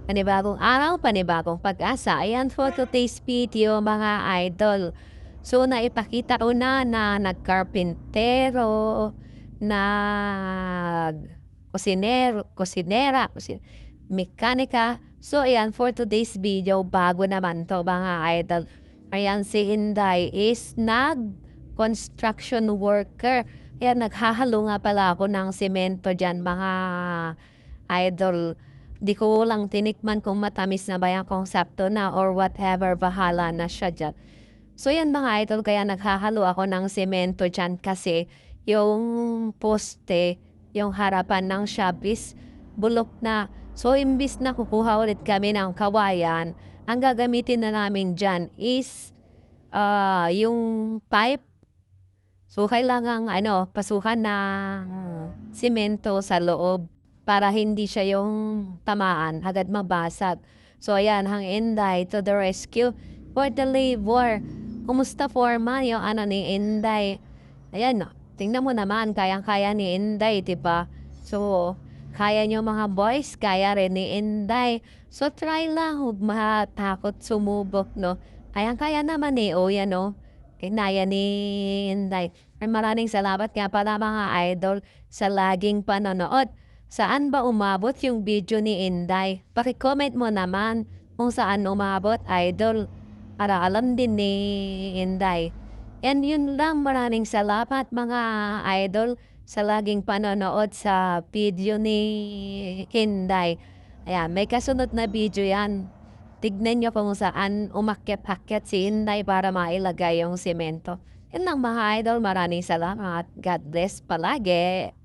Panibagong araw, panibagong pag-asa. Ayan for today's video mga idol. So naipakita ko na nagkarpintero, mekanika. So ayan for today's video, bago naman to mga idol. Ayan si Inday is construction worker. Ayan, naghahalo nga pala ako ng semento dyan mga idol. Di ko lang tinikman kung matamis na ba yung konsepto na or whatever, bahala na siya dyan. So yan mga idol, kaya naghahalo ako ng semento dyan kasi yung poste, yung harapan ng shoppies, bulok na. So imbis na kukuha ulit kami ng kawayan, ang gagamitin na namin dyan is yung pipe. So kailangang pasukan ng semento sa loob para hindi siya yung tamaan, agad mabasag. So ayan, hang Inday to the rescue for the labor. Kumusta forma yung ni Inday? Ayan, no, tingnan mo naman, kayang-kaya ni Inday, diba? So, kaya nyo mga boys, kaya rin ni Inday. So, try lang, huwag matakot sumubok, no? Kayang-kaya naman o yan, no? Kinaya ni Inday. Ay, maraming salamat nga pala mga idol sa laging panonood. Saan ba umabot yung video ni Inday? Paki-comment mo naman kung saan umabot, idol. Para alam din ni Inday. And yun lang, maraming salamat mga idol sa laging panonood sa video ni Inday. Ayan, may kasunod na video yan. Tignan nyo kung saan umakyat-akyat si Inday para mailagay yung semento. Yun lang mga idol, maraming salamat. God bless palagi.